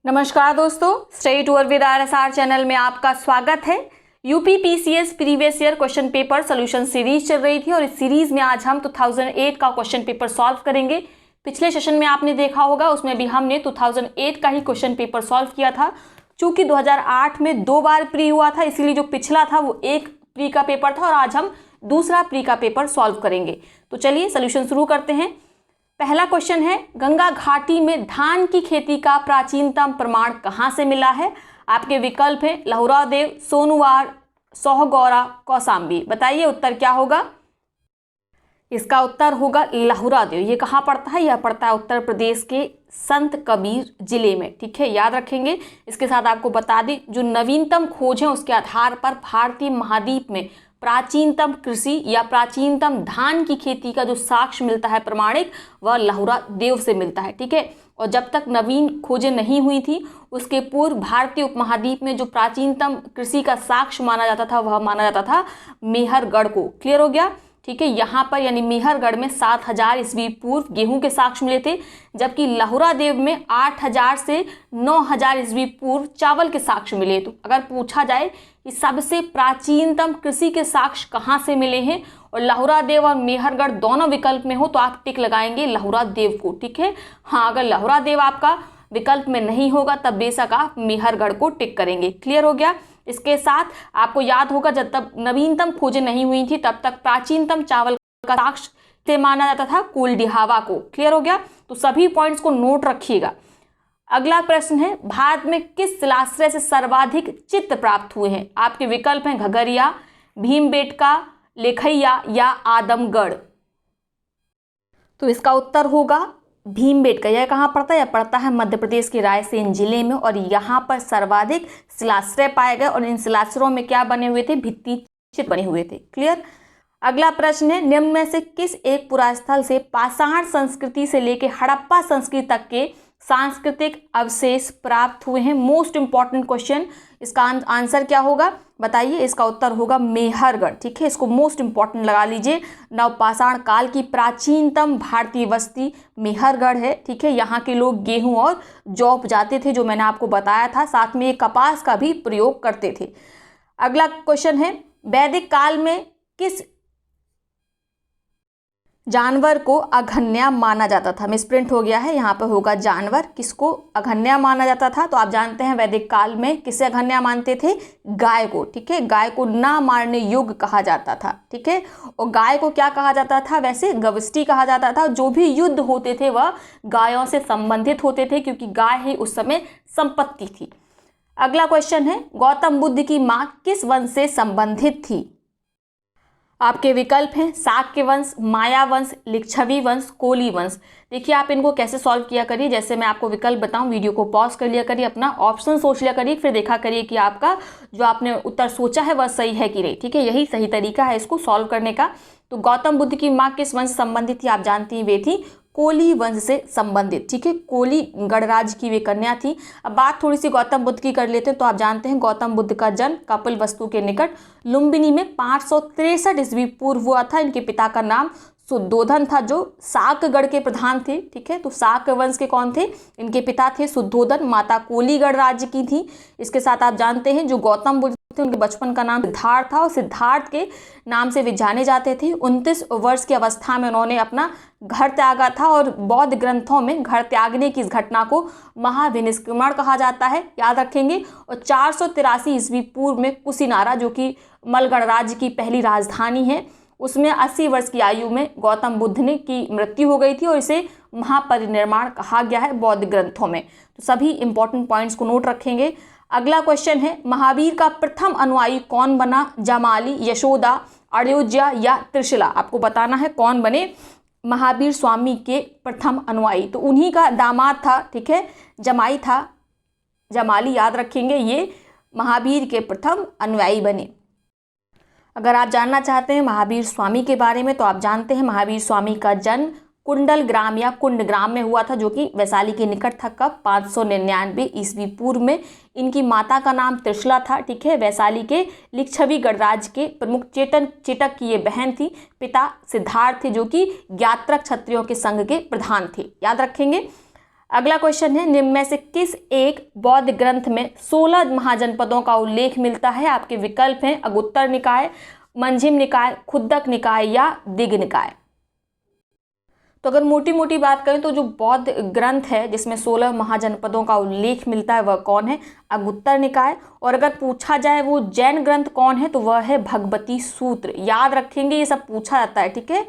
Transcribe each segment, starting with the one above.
नमस्कार दोस्तों, study tour with RSR channel में आपका स्वागत है। UP PCS previous year question paper solution series चल रही थी और इस सीरीज में आज हम 2008 का क्वेश्चन पेपर सॉल्व करेंगे। पिछले सेशन में आपने देखा होगा, उसमें भी हमने 2008 का ही क्वेश्चन पेपर सॉल्व किया था। चूंकि 2008 में 2 बार प्री हुआ था, इसीलिए जो पिछला था वो एक प्री का पेपर था और आज हम दूसरा प्री का पेपर सॉल्व करेंगे। तो चलिए सोल्यूशन शुरू करते हैं। पहला क्वेश्चन है, गंगा घाटी में धान की खेती का प्राचीनतम प्रमाण कहाँ से मिला है? आपके विकल्प है लहुरादेव, सोनुवार, सोहगौरा, कौसाम्बी। बताइए उत्तर क्या होगा? इसका उत्तर होगा लहुरादेव। ये कहाँ पड़ता है? यह पड़ता है उत्तर प्रदेश के संत कबीर जिले में। ठीक है, याद रखेंगे। इसके साथ आपको बता दें, जो नवीनतम खोज है उसके आधार पर भारतीय महाद्वीप में प्राचीनतम कृषि या प्राचीनतम धान की खेती का जो साक्ष्य मिलता है प्रमाणिक, वह लहुरादेव से मिलता है। ठीक है, और जब तक नवीन खोजें नहीं हुई थी उसके पूर्व भारतीय उपमहाद्वीप में जो प्राचीनतम कृषि का साक्ष्य माना जाता था वह माना जाता था मेहरगढ़ को। क्लियर हो गया? ठीक है, यहाँ पर यानी मेहरगढ़ में 7000 ईस्वी पूर्व गेहूं के साक्ष्य मिले थे, जबकि लहुरादेव में 8000 से 9000 ईस्वी पूर्व चावल के साक्ष्य मिले। तो अगर पूछा जाए कि सबसे प्राचीनतम कृषि के साक्ष्य कहाँ से मिले हैं और लहुरादेव और मेहरगढ़ दोनों विकल्प में हो, तो आप टिक लगाएंगे लहुरादेव को। ठीक है, हाँ, अगर लहुरादेव आपका विकल्प में नहीं होगा तब बेशक आप मेहरगढ़ को टिक करेंगे। क्लियर हो गया? इसके साथ आपको याद होगा, जब तक नवीनतम खोजें नहीं हुई थी तब तक प्राचीनतम चावल का साक्ष्य से माना जाता था कुलडिहावा को। क्लियर हो गया? तो सभी पॉइंट्स को नोट रखिएगा। अगला प्रश्न है, भारत में किस शिलाश्रय से सर्वाधिक चित्र प्राप्त हुए हैं? आपके विकल्प हैं घगरिया, भीमबेटका, लेखैया या आदमगढ़। तो इसका उत्तर होगा भीमबेटका। यह कहाँ पड़ता है? यह पड़ता है मध्य प्रदेश के रायसेन जिले में और यहाँ पर सर्वाधिक शिलाश्रय पाए गए और इन शिलाश्रयों में क्या बने हुए थे? भित्ति चित्र बने हुए थे। क्लियर? अगला प्रश्न है, निम्न में से किस एक पुरास्थल से पाषाण संस्कृति से लेकर हड़प्पा संस्कृति तक के सांस्कृतिक अवशेष प्राप्त हुए हैं? Most important question. इसका आंसर क्या होगा? बताइए। इसका उत्तर होगा मेहरगढ़। ठीक है, इसको मोस्ट इंपॉर्टेंट लगा लीजिए। नवपाषाण काल की प्राचीनतम भारतीय बस्ती मेहरगढ़ है। ठीक है, यहाँ के लोग गेहूं और जौ उपजाते थे, जो मैंने आपको बताया था। साथ में कपास का भी प्रयोग करते थे। अगला क्वेश्चन है, वैदिक काल में किस जानवर को अघन्या माना जाता था? मिसप्रिंट हो गया है, यहाँ पर होगा जानवर। किसको अघन्या माना जाता था? तो आप जानते हैं वैदिक काल में किसे अघन्या मानते थे? गाय को। ठीक है, गाय को ना मारने योग्य कहा जाता था। ठीक है, और गाय को क्या कहा जाता था? वैसे गविष्ठी कहा जाता था। जो भी युद्ध होते थे वह गायों से संबंधित होते थे, क्योंकि गाय ही उस समय संपत्ति थी। अगला क्वेश्चन है, गौतम बुद्ध की माँ किस वंश से संबंधित थी? आपके विकल्प हैं शाक्य वंश, माया वंश, लिच्छवी वंश, कोली वंश। देखिए, आप इनको कैसे सॉल्व किया करिए। जैसे मैं आपको विकल्प बताऊं, वीडियो को पॉज कर लिया करिए, अपना ऑप्शन सोच लिया करिए, फिर देखा करिए कि आपका जो आपने उत्तर सोचा है वह सही है कि नहीं। ठीक है, यही सही तरीका है इसको सॉल्व करने का। तो गौतम बुद्ध की माँ किस वंश से संबंधित थी? आप जानती हैं, वे थी कोली वंश से संबंधित। ठीक है, कोली गणराज्य की वे कन्या थी। अब बात थोड़ी सी गौतम बुद्ध की कर लेते हैं। तो आप जानते हैं गौतम बुद्ध का जन्म कपिलवस्तु के निकट लुम्बिनी में 563 ईस्वी पूर्व हुआ था। इनके पिता का नाम शुद्धोधन था, जो शाकगढ़ के प्रधान थे। ठीक है, तो शाक वंश के कौन थे? इनके पिता थे शुद्धोधन, माता कोली गणराज्य की थी। इसके साथ आप जानते हैं जो गौतम बुद्ध थे उनके बचपन का नाम सिद्धार्थ था और सिद्धार्थ के नाम से वे जाने जाते थे। 29 वर्ष की अवस्था में उन्होंने अपना घर त्यागा था और बौद्ध ग्रंथों में घर त्यागने की इस घटना को महाविनिष्क्रमण कहा जाता है। याद रखेंगे। और 483 ईस्वी पूर्व में कुशीनारा, जो कि मल गणराज्य की पहली राजधानी है, उसमें 80 वर्ष की आयु में गौतम बुद्ध ने की मृत्यु हो गई थी और इसे महापरिनिर्वाण कहा गया है बौद्ध ग्रंथों में। तो सभी इंपॉर्टेंट पॉइंट्स को नोट रखेंगे। अगला क्वेश्चन है, महावीर का प्रथम अनुयायी कौन बना? जमाली, यशोदा, अयोध्या या त्रिशला। आपको बताना है कौन बने महावीर स्वामी के प्रथम अनुयायी। तो उन्हीं का दामाद था, ठीक है, जमाई था, जमाली। याद रखेंगे, ये महावीर के प्रथम अनुयायी बने। अगर आप जानना चाहते हैं महावीर स्वामी के बारे में, तो आप जानते हैं महावीर स्वामी का जन्म कुंडल ग्राम या कुंड ग्राम में हुआ था, जो कि वैशाली के निकट था। कब? 599 ईस्वी पूर्व में। इनकी माता का नाम त्रिशला था। ठीक है, वैशाली के लिच्छवी गणराज्य के प्रमुख चेटक की ये बहन थी। पिता सिद्धार्थ थे, जो कि ज्ञात्रक क्षत्रियों के संघ के प्रधान थे। याद रखेंगे। अगला क्वेश्चन है, निम्न में से किस एक बौद्ध ग्रंथ में 16 महाजनपदों का उल्लेख मिलता है? आपके विकल्प हैं अगुत्तर निकाय, मंजिम निकाय, खुद्दक निकाय या दिग निकाय। तो अगर मोटी मोटी बात करें तो जो बौद्ध ग्रंथ है जिसमें 16 महाजनपदों का उल्लेख मिलता है वह कौन है? अगुत्तर निकाय। और अगर पूछा जाए वो जैन ग्रंथ कौन है तो वह है भगवती सूत्र। याद रखेंगे, ये सब पूछा जाता है, ठीक है।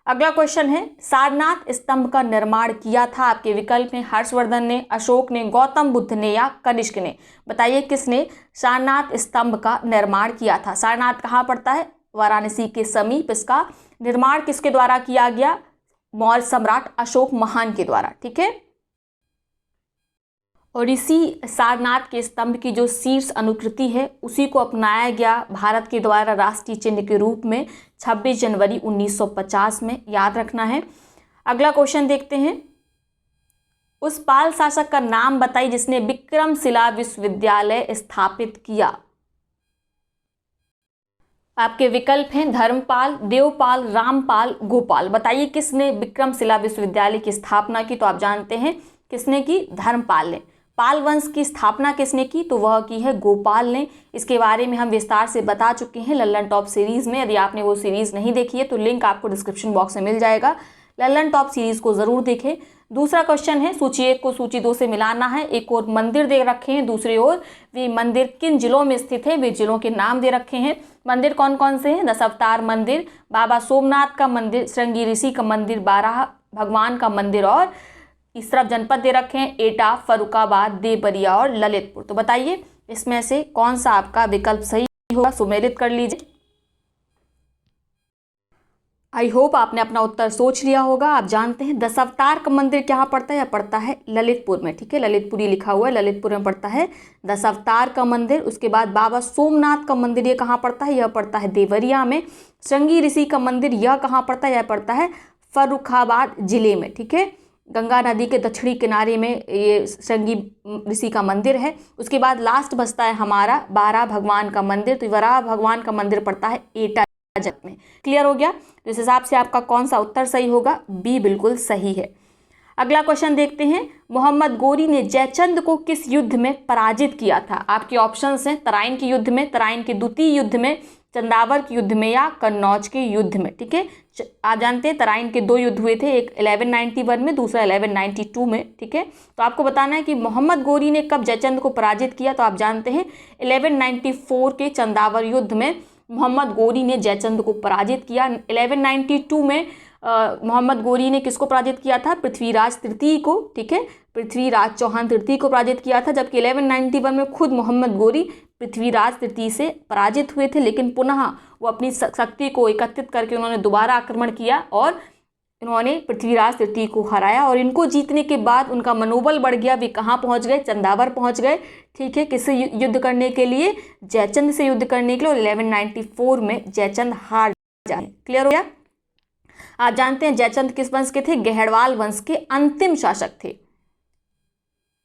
अगला क्वेश्चन है, सारनाथ स्तंभ का निर्माण किया था? आपके विकल्प में हर्षवर्धन ने, अशोक ने, गौतम बुद्ध ने या कनिष्क ने। बताइए किसने सारनाथ स्तंभ का निर्माण किया था? सारनाथ कहाँ पड़ता है? वाराणसी के समीप। इसका निर्माण किसके द्वारा किया गया? मौर्य सम्राट अशोक महान के द्वारा, ठीक है। और इसी सारनाथ के स्तंभ की जो शीर्ष अनुकृति है उसी को अपनाया गया भारत के द्वारा राष्ट्रीय चिन्ह के रूप में 26 जनवरी 1950 में। याद रखना है। अगला क्वेश्चन देखते हैं, उस पाल शासक का नाम बताइए जिसने विक्रमशिला विश्वविद्यालय स्थापित किया। आपके विकल्प हैं धर्मपाल, देवपाल, रामपाल, गोपाल। बताइए किसने विक्रमशिला विश्वविद्यालय की स्थापना की? तो आप जानते हैं किसने की? धर्मपाल ने। पाल वंश की स्थापना किसने की? तो वह की है गोपाल ने। इसके बारे में हम विस्तार से बता चुके हैं लल्लन टॉप सीरीज में। यदि आपने वो सीरीज नहीं देखी है तो लिंक आपको डिस्क्रिप्शन बॉक्स में मिल जाएगा। लल्लन टॉप सीरीज को जरूर देखें। दूसरा क्वेश्चन है, सूची 1 को सूची 2 से मिलाना है। एक और मंदिर दे रखे हैं, दूसरी ओर वे मंदिर किन जिलों में स्थित है? वे जिलों के नाम दे रखे हैं। मंदिर कौन कौन से हैं? दशावतार मंदिर, बाबा सोमनाथ का मंदिर, श्रृंगी ऋषि का मंदिर, बारह भगवान का मंदिर, और इस तरफ जनपद दे रखे हैं एटा, फर्रुखाबाद, देवबरिया और ललितपुर। तो बताइए इसमें से कौन सा आपका विकल्प सही होगा? सुमेलित कर लीजिए। आई होप आपने अपना उत्तर सोच लिया होगा। आप जानते हैं दशावतार का मंदिर कहाँ पड़ता है? यह पड़ता है ललितपुर में, ठीक है। ललितपुरी लिखा हुआ है, ललितपुर में पड़ता है दशावतार का मंदिर। उसके बाद बाबा सोमनाथ का मंदिर ये कहाँ पड़ता है? यह पड़ता है देवरिया में। श्रृंगी ऋषि का मंदिर यह कहाँ पड़ता है? यह पड़ता है फर्रुखाबाद जिले में, ठीक है। गंगा नदी के दक्षिणी किनारे में ये श्रृंगी ऋषि का मंदिर है। उसके बाद लास्ट बचता है हमारा बारह भगवान का मंदिर। तो बारह भगवान का मंदिर पड़ता है एटा में। क्लियर हो गया? तो इस हिसाब से आपका कौन सा उत्तर सही होगा? बी बिल्कुल सही है। अगला क्वेश्चन देखते हैं, मोहम्मद गोरी ने जयचंद को किस युद्ध में पराजित किया था? आपके ऑप्शंस हैं तराइन के युद्ध में, तराइन के द्वितीय युद्ध में, चंदावर के युद्ध में या कन्नौज के युद्ध में, ठीक है। आप जानते हैं तराइन के 2 युद्ध हुए थे, एक 1191 में, दूसरा 1192 में, ठीक है। तो आपको बताना है कि मोहम्मद गोरी ने कब जयचंद को पराजित किया। तो आप जानते हैं 1194 के चंदावर युद्ध में मोहम्मद गोरी ने जयचंद को पराजित किया। 1192 में मोहम्मद गोरी ने किसको पराजित किया था? पृथ्वीराज तृतीय को, ठीक है। पृथ्वीराज चौहान तृतीय को पराजित किया था, जबकि 1191 में खुद मोहम्मद गोरी पृथ्वीराज तृतीय से पराजित हुए थे, लेकिन पुनः वो अपनी शक्ति को एकत्रित करके उन्होंने दोबारा आक्रमण किया और इन्होंने पृथ्वीराज तृतीय को हराया। और इनको जीतने के बाद उनका मनोबल बढ़ गया। वे कहाँ पहुँच गए? चंदावर पहुँच गए, ठीक है। किससे युद्ध करने के लिए? जयचंद से युद्ध करने के लिए। और 1194 में जयचंद हार जाए। क्लियर हो गया? आप जानते हैं जयचंद किस वंश के थे? गहड़वाल वंश के अंतिम शासक थे।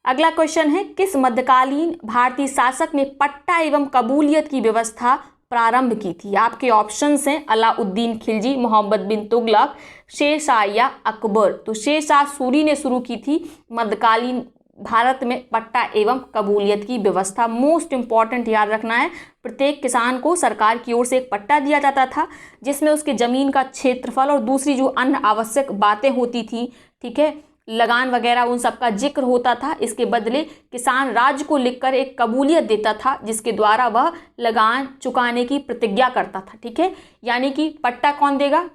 अगला क्वेश्चन है, किस मध्यकालीन भारतीय शासक ने पट्टा एवं कबूलियत की व्यवस्था प्रारंभ की थी? आपके ऑप्शंस हैं अलाउद्दीन खिलजी, मोहम्मद बिन तुगलक, शेरशाह या अकबर। तो शेरशाह सूरी ने शुरू की थी मध्यकालीन भारत में पट्टा एवं कबूलियत की व्यवस्था। मोस्ट इंपॉर्टेंट याद रखना है, प्रत्येक किसान को सरकार की ओर से एक पट्टा दिया जाता था जिसमें उसके ज़मीन का क्षेत्रफल और दूसरी जो अन्य आवश्यक बातें होती थी, ठीक है, लगान वगैरह, उन सब का जिक्र होता था। इसके बदले किसान राज्य को लिखकर एक कबूलियत देता था जिसके द्वारा वह लगान चुकाने की प्रतिज्ञा करता था, ठीक है। यानी कि पट्टा कौन देगा?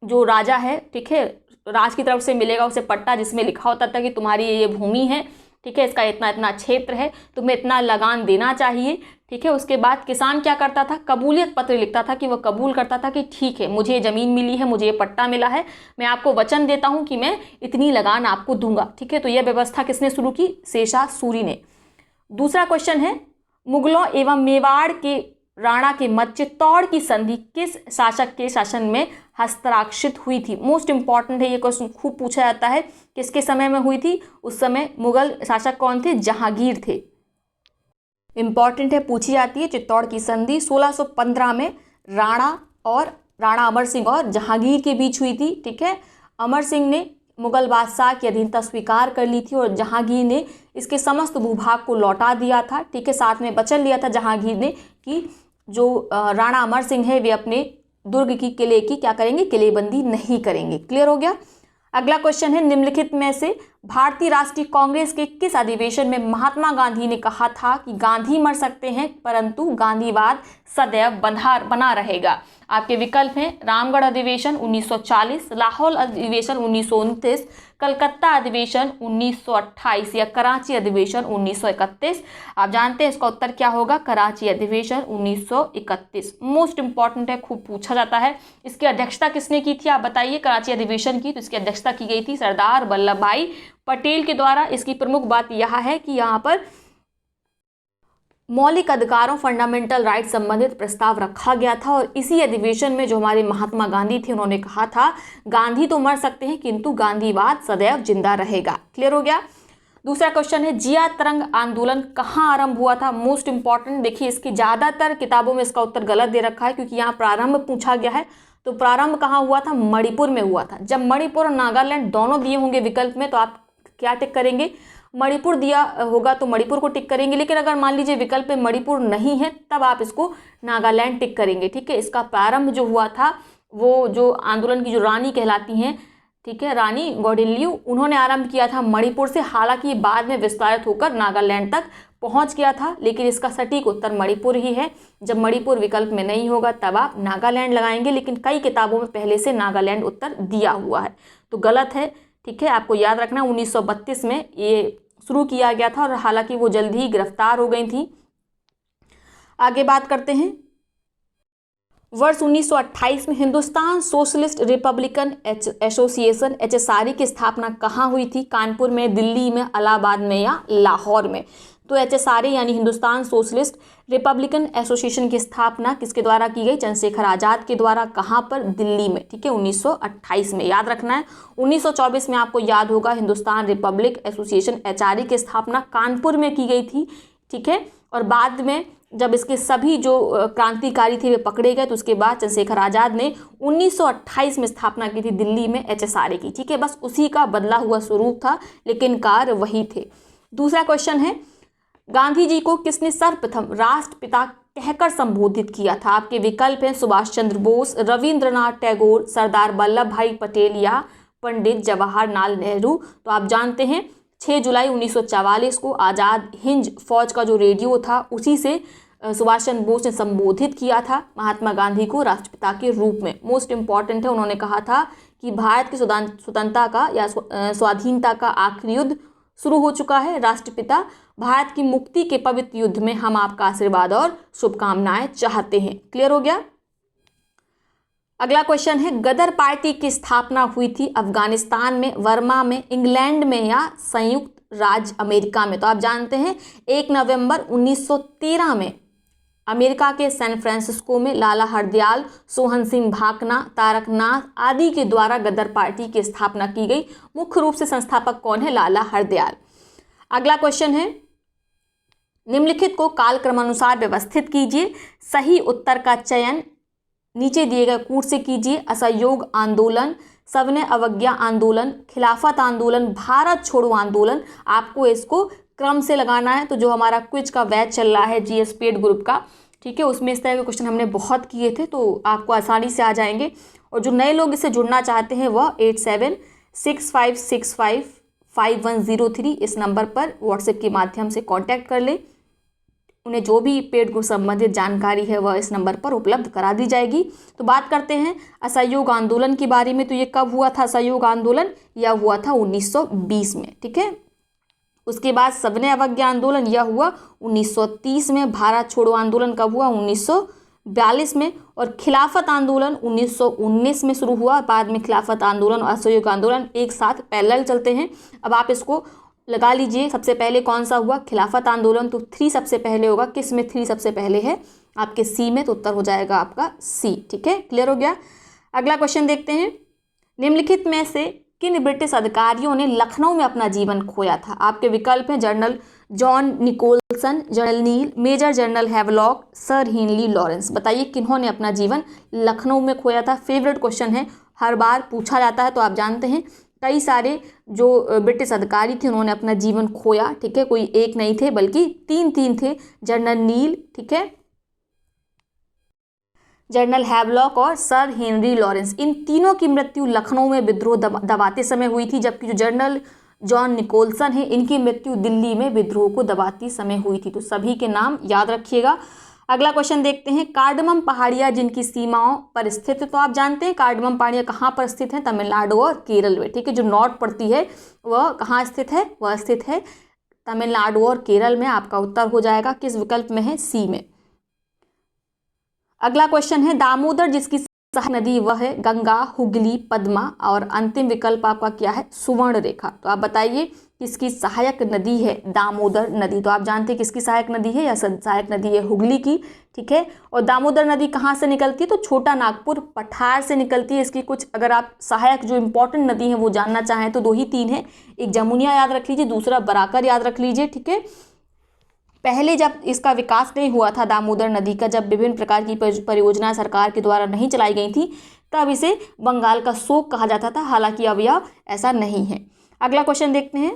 जो राजा है, ठीक है, राज की तरफ से मिलेगा उसे पट्टा, जिसमें लिखा होता था कि तुम्हारी ये भूमि है, ठीक है, इसका इतना इतना क्षेत्र है, तुम्हें इतना लगान देना चाहिए, ठीक है। उसके बाद किसान क्या करता था? कबूलियत पत्र लिखता था कि वह कबूल करता था कि ठीक है, मुझे ज़मीन मिली है, मुझे ये पट्टा मिला है, मैं आपको वचन देता हूँ कि मैं इतनी लगान आपको दूंगा, ठीक है। तो यह व्यवस्था किसने शुरू की? शेरशाह सूरी ने। दूसरा क्वेश्चन है, मुगलों एवं मेवाड़ के राणा के मध्य चित्तौड़ की संधि किस शासक के शासन में हस्ताक्षरित हुई थी? मोस्ट इंपॉर्टेंट है, ये क्वेश्चन खूब पूछा जाता है। किसके समय में हुई थी? उस समय मुगल शासक कौन थे? जहांगीर थे। इंपॉर्टेंट है, पूछी जाती है। चित्तौड़ की संधि 1615 में राणा अमर सिंह और जहांगीर के बीच हुई थी, ठीक है। अमर सिंह ने मुगल बादशाह की अधीनता स्वीकार कर ली थी और जहांगीर ने इसके समस्त भूभाग को लौटा दिया था। ठीक है, साथ में वचन लिया था जहांगीर ने कि जो राणा अमर सिंह है वे अपने दुर्ग की किले की क्या करेंगे, किलेबंदी नहीं करेंगे। क्लियर हो गया। अगला क्वेश्चन है, निम्नलिखित में से भारतीय राष्ट्रीय कांग्रेस के किस अधिवेशन में महात्मा गांधी ने कहा था कि गांधी मर सकते हैं परंतु गांधीवाद सदैव बना रहेगा। आपके विकल्प हैं रामगढ़ अधिवेशन 1940, लाहौर अधिवेशन 1929, कलकत्ता अधिवेशन 1928 या कराची अधिवेशन 1931। आप जानते हैं इसका उत्तर क्या होगा, कराची अधिवेशन 1931। मोस्ट इंपॉर्टेंट है, खूब पूछा जाता है। इसकी अध्यक्षता किसने की थी आप बताइए, कराची अधिवेशन की? तो इसकी अध्यक्षता की गई थी सरदार वल्लभ भाई पटेल के द्वारा। इसकी प्रमुख बात यह है कि यहाँ पर मौलिक अधिकारों फंडामेंटल राइट संबंधित प्रस्ताव रखा गया था और इसी अधिवेशन में जो हमारे महात्मा गांधी थे उन्होंने कहा था गांधी तो मर सकते हैं किंतु गांधीवाद सदैव जिंदा रहेगा। क्लियर हो गया। दूसरा क्वेश्चन है, जिया तरंग आंदोलन कहाँ आरंभ हुआ था? मोस्ट इंपॉर्टेंट, देखिए इसकी ज्यादातर किताबों में इसका उत्तर गलत दे रखा है क्योंकि यहाँ प्रारंभ पूछा गया है। तो प्रारंभ कहाँ हुआ था? मणिपुर में हुआ था। जब मणिपुर और नागालैंड दोनों दिए होंगे विकल्प में तो आप क्या टिक करेंगे? मणिपुर दिया होगा तो मणिपुर को टिक करेंगे, लेकिन अगर मान लीजिए विकल्प में मणिपुर नहीं है तब आप इसको नागालैंड टिक करेंगे। ठीक है, इसका प्रारंभ जो हुआ था वो जो आंदोलन की जो रानी कहलाती हैं, ठीक है, रानी गौडिल्यू, उन्होंने आरंभ किया था मणिपुर से। हालांकि बाद में विस्तारित होकर नागालैंड तक पहुंच गया था, लेकिन इसका सटीक उत्तर मणिपुर ही है। जब मणिपुर विकल्प में नहीं होगा तब आप नागालैंड लगाएंगे, लेकिन कई किताबों में पहले से नागालैंड उत्तर दिया हुआ है तो गलत है। ठीक है, आपको याद रखना 1932 में ये शुरू किया गया था और हालांकि वो जल्द ही गिरफ्तार हो गई थी। आगे बात करते हैं, वर्ष 1928 में Hindustan socialist Republican association HSRE की स्थापना कहाँ हुई थी? कानपुर में, दिल्ली में, इलाहाबाद में या लाहौर में? तो HSRE यानी हिंदुस्तान सोशलिस्ट रिपब्लिकन एसोसिएशन की स्थापना किसके द्वारा की गई? चंद्रशेखर आजाद के द्वारा। कहाँ पर? दिल्ली में। ठीक है, 1928 में याद रखना है। 1924 में आपको याद होगा हिंदुस्तान रिपब्लिक एसोसिएशन HRE की स्थापना कानपुर में की गई थी। ठीक है, और बाद में जब इसके सभी जो क्रांतिकारी थे वे पकड़े गए तो उसके बाद चंद्रशेखर आजाद ने 1928 में स्थापना की थी दिल्ली में HSRE की। ठीक है, बस उसी का बदला हुआ स्वरूप था लेकिन कार्य वही थे। दूसरा क्वेश्चन है, गांधी जी को किसने सर्वप्रथम राष्ट्रपिता कहकर संबोधित किया था? आपके विकल्प हैं सुभाष चंद्र बोस, रविंद्रनाथ टैगोर, सरदार वल्लभ भाई पटेल या पंडित जवाहरलाल नेहरू। तो आप जानते हैं 6 जुलाई 1944 को आज़ाद हिंद फौज का जो रेडियो था उसी से सुभाष चंद्र बोस ने संबोधित किया था महात्मा गांधी को राष्ट्रपिता के रूप में। मोस्ट इंपॉर्टेंट है, उन्होंने कहा था कि भारत की स्वतंत्रता का या स्वाधीनता का आखिरी युद्ध शुरू हो चुका है। राष्ट्रपिता, भारत की मुक्ति के पवित्र युद्ध में हम आपका आशीर्वाद और शुभकामनाएं चाहते हैं। क्लियर हो गया। अगला क्वेश्चन है, गदर पार्टी की स्थापना हुई थी अफगानिस्तान में, बर्मा में, इंग्लैंड में या संयुक्त राज्य अमेरिका में? तो आप जानते हैं 1 नवंबर 1913 में अमेरिका के सैन फ्रांसिस्को में लाला हरदयाल, सोहन सिंह भाकना, तारकनाथ आदि के द्वारा गदर पार्टी की स्थापना की गई। मुख्य रूप से संस्थापक कौन है? लाला हरदयाल। अगला क्वेश्चन है, निम्नलिखित को कालक्रमानुसार व्यवस्थित कीजिए। सही उत्तर का चयन नीचे दिए गए कूट से कीजिए। असहयोग आंदोलन, सविनय अवज्ञा आंदोलन, खिलाफत आंदोलन, भारत छोड़ो आंदोलन। आपको इसको क्रम से लगाना है। तो जो हमारा क्विज का बैच चल रहा है GS पेड ग्रुप का, ठीक है, उसमें इस तरह के क्वेश्चन हमने बहुत किए थे तो आपको आसानी से आ जाएंगे। और जो नए लोग इससे जुड़ना चाहते हैं वह 8765655103 इस नंबर पर व्हाट्सएप के माध्यम से कांटेक्ट कर ले। उन्हें जो भी पेड ग्रुप संबंधित जानकारी है वह इस नंबर पर उपलब्ध करा दी जाएगी। तो बात करते हैं असहयोग आंदोलन के बारे में। तो ये कब हुआ था असहयोग आंदोलन? यह हुआ था 1920 में। ठीक है, उसके बाद सविनय अवज्ञा आंदोलन यह हुआ 1930 में। भारत छोड़ो आंदोलन कब हुआ? 1942 में। और खिलाफत आंदोलन 1919 में शुरू हुआ। बाद में खिलाफत आंदोलन और असहयोग आंदोलन एक साथ पैरेलल चलते हैं। अब आप इसको लगा लीजिए, सबसे पहले कौन सा हुआ? खिलाफत आंदोलन। तो 3 सबसे पहले होगा। किस में 3 सबसे पहले है? आपके C में। तो उत्तर हो जाएगा आपका C। ठीक है, क्लियर हो गया। अगला क्वेश्चन देखते हैं, निम्नलिखित में से किन ब्रिटिश अधिकारियों ने लखनऊ में अपना जीवन खोया था? आपके विकल्प हैं general John Nicholson, general Neil, major general Havelock, sir Henry Lawrence. बताइए किन्होंने अपना जीवन लखनऊ में खोया था? फेवरेट क्वेश्चन है, हर बार पूछा जाता है। तो आप जानते हैं कई सारे जो ब्रिटिश अधिकारी थे उन्होंने अपना जीवन खोया, ठीक है, कोई एक नहीं थे बल्कि तीन थे। जनरल नील, ठीक है, जनरल हैवलॉक और सर हेनरी लॉरेंस, इन तीनों की मृत्यु लखनऊ में विद्रोह दबाते समय हुई थी, जबकि जो जनरल जॉन निकोलसन है इनकी मृत्यु दिल्ली में विद्रोह को दबाते समय हुई थी। तो सभी के नाम याद रखिएगा। अगला क्वेश्चन देखते हैं, कार्डमम पहाड़ियाँ जिनकी सीमाओं पर स्थित है। तो आप जानते हैं कार्डमम पहाड़ियाँ कहाँ पर स्थित हैं? तमिलनाडु और केरल में, ठीक है। जो नॉर्थ पड़ती है वह कहाँ स्थित है? वह स्थित है तमिलनाडु और केरल में। आपका उत्तर हो जाएगा किस विकल्प में है? सी में। अगला क्वेश्चन है, दामोदर जिसकी सहायक नदी वह है गंगा, हुगली, पद्मा, और अंतिम विकल्प आपका क्या है? सुवर्ण रेखा। तो आप बताइए किसकी सहायक नदी है? दामोदर नदी। तो आप जानते हैं किसकी सहायक नदी है? या सहायक नदी है हुगली की, ठीक है। और दामोदर नदी कहाँ से निकलती है? तो छोटा नागपुर पठार से निकलती है। इसकी कुछ अगर आप सहायक जो इंपॉर्टेंट नदी है वो जानना चाहें तो 2 ही 3 है। एक जमुनिया याद रख लीजिए, दूसरा बराकर याद रख लीजिए, ठीक है। पहले जब इसका विकास नहीं हुआ था दामोदर नदी का, जब विभिन्न प्रकार की परियोजनाएं सरकार के द्वारा नहीं चलाई गई थी, तब इसे बंगाल का शोक कहा जाता था। हालांकि अब यह ऐसा नहीं है। अगला क्वेश्चन देखते हैं,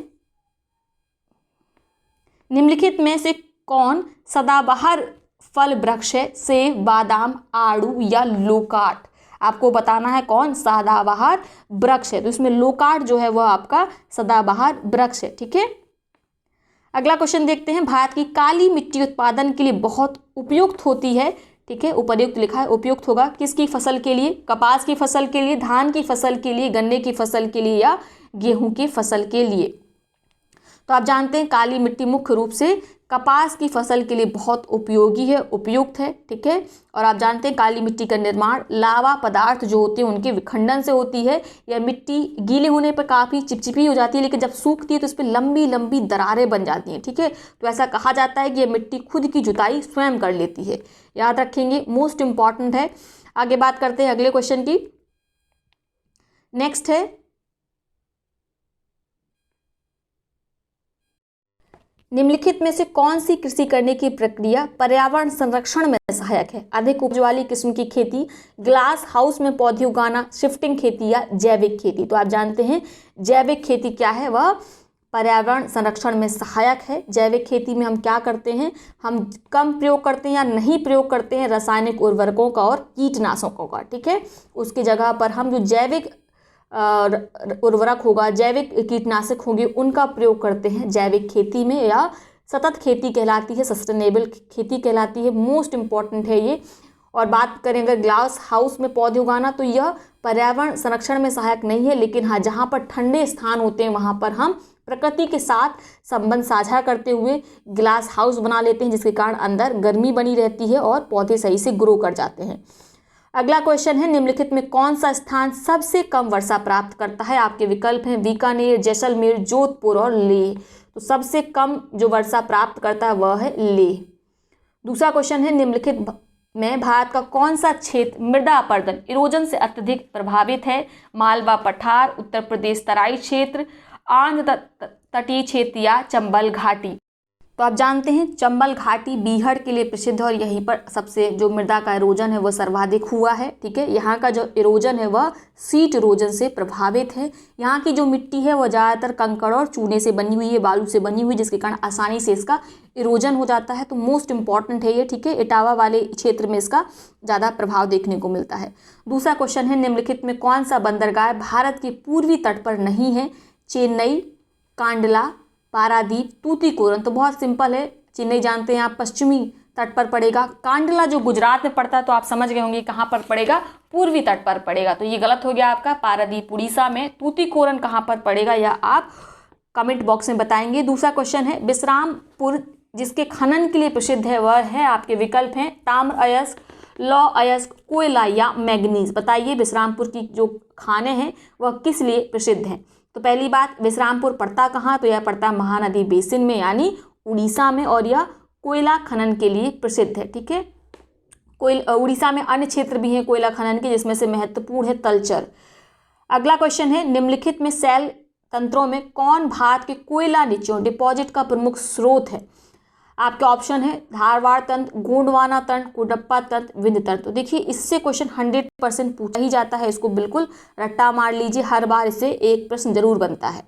निम्नलिखित में से कौन सदाबहार फल वृक्ष है? सेब, बादाम, आड़ू या लोकाट? आपको बताना है कौन सदाबहार वृक्ष है। तो इसमें लोकाट जो है वह आपका सदाबहार वृक्ष है, ठीक है। अगला क्वेश्चन देखते हैं, भारत की काली मिट्टी उत्पादन के लिए बहुत उपयुक्त होती है, ठीक है। उपयुक्त लिखा है, उपयुक्त होगा किसकी फसल के लिए? कपास की फसल के लिए, धान की फसल के लिए, गन्ने की फसल के लिए या गेहूं की फसल के लिए? तो आप जानते हैं काली मिट्टी मुख्य रूप से कपास की फसल के लिए बहुत उपयोगी है, उपयुक्त है, ठीक है। और आप जानते हैं काली मिट्टी का निर्माण लावा पदार्थ जो होते हैं उनके विखंडन से होती है। यह मिट्टी गीले होने पर काफ़ी चिपचिपी हो जाती है, लेकिन जब सूखती है तो इस पर लंबी लंबी दरारें बन जाती हैं, ठीक है। तो ऐसा कहा जाता है कि यह मिट्टी खुद की जुताई स्वयं कर लेती है। याद रखेंगे, मोस्ट इंपॉर्टेंट है। आगे बात करते हैं अगले क्वेश्चन की। नेक्स्ट है, निम्नलिखित में से कौन सी कृषि करने की प्रक्रिया पर्यावरण संरक्षण में सहायक है? अधिक उपज वाली किस्म की खेती, ग्लास हाउस में पौधे उगाना, शिफ्टिंग खेती या जैविक खेती? तो आप जानते हैं जैविक खेती क्या है? वह पर्यावरण संरक्षण में सहायक है। जैविक खेती में हम क्या करते हैं? हम कम प्रयोग करते हैं या नहीं प्रयोग करते हैं रासायनिक उर्वरकों का और कीटनाशकों का, ठीक है। उसकी जगह पर हम जो जैविक उर्वरक होगा, जैविक कीटनाशक होंगे, उनका प्रयोग करते हैं जैविक खेती में, या सतत खेती कहलाती है, सस्टेनेबल खेती कहलाती है। मोस्ट इम्पॉर्टेंट है ये। और बात करें अगर ग्लास हाउस में पौधे उगाना, तो यह पर्यावरण संरक्षण में सहायक नहीं है, लेकिन हाँ जहाँ पर ठंडे स्थान होते हैं वहाँ पर हम प्रकृति के साथ संबंध साझा करते हुए ग्लास हाउस बना लेते हैं, जिसके कारण अंदर गर्मी बनी रहती है और पौधे सही से ग्रो कर जाते हैं। अगला क्वेश्चन है, निम्नलिखित में कौन सा स्थान सबसे कम वर्षा प्राप्त करता है? आपके विकल्प हैं बीकानेर, जैसलमेर, जोधपुर और लेह। तो सबसे कम जो वर्षा प्राप्त करता है वह है लेह। दूसरा क्वेश्चन है, निम्नलिखित में भारत का कौन सा क्षेत्र मृदा अपरदन इरोजन से अत्यधिक प्रभावित है? मालवा पठार, उत्तर प्रदेश तराई क्षेत्र, आंध्र तटीय क्षेत्र या चंबल घाटी? तो आप जानते हैं चंबल घाटी बीहड़ के लिए प्रसिद्ध है और यहीं पर सबसे जो मृदा का इरोजन है वह सर्वाधिक हुआ है, ठीक है। यहाँ का जो इरोजन है वह सीट इरोजन से प्रभावित है। यहाँ की जो मिट्टी है वह ज़्यादातर कंकड़ और चूने से बनी हुई है, बालू से बनी हुई, जिसके कारण आसानी से इसका इरोजन हो जाता है। तो मोस्ट इंपॉर्टेंट है ये, ठीक है। इटावा वाले क्षेत्र में इसका ज़्यादा प्रभाव देखने को मिलता है। दूसरा क्वेश्चन है, निम्नलिखित में कौन सा बंदरगाह भारत के पूर्वी तट पर नहीं है? चेन्नई, कांडला, पारादीप, तूतीकोरन? तो बहुत सिंपल है, चेन्नई जानते हैं आप पश्चिमी तट पर पड़ेगा। कांडला जो गुजरात में पड़ता है, तो आप समझ गए होंगे कहाँ पर पड़ेगा? पूर्वी तट पर पड़ेगा। तो ये गलत हो गया आपका। पारादीप उड़ीसा में। तूतीकोरन कहाँ पर पड़ेगा या आप कमेंट बॉक्स में बताएंगे। दूसरा क्वेश्चन है, विश्रामपुर जिसके खनन के लिए प्रसिद्ध है वह है, आपके विकल्प हैं ताम्र अयस्क, लौह अयस्क, कोयला या मैग्नीज? बताइए विश्रामपुर की जो खाने हैं वह किस लिए प्रसिद्ध हैं? तो पहली बात, विश्रामपुर पड़ता कहाँ? तो यह पड़ता है महानदी बेसिन में यानी उड़ीसा में, और यह कोयला खनन के लिए प्रसिद्ध है, ठीक है। उड़ीसा में अन्य क्षेत्र भी हैं कोयला खनन के, जिसमें से महत्वपूर्ण है तलचर। अगला क्वेश्चन है, निम्नलिखित में शैल तंत्रों में कौन भारत के कोयला निचोड़ डिपॉजिट का प्रमुख स्रोत है? आपके ऑप्शन है धारवाड़ तंत्र, गोंडवाना तंत्र, कुडप्पा तंत्र, विंध्य तंत्र। तो देखिए इससे क्वेश्चन 100% पूछा ही जाता है, इसको बिल्कुल रट्टा मार लीजिए, हर बार इससे एक प्रश्न जरूर बनता है।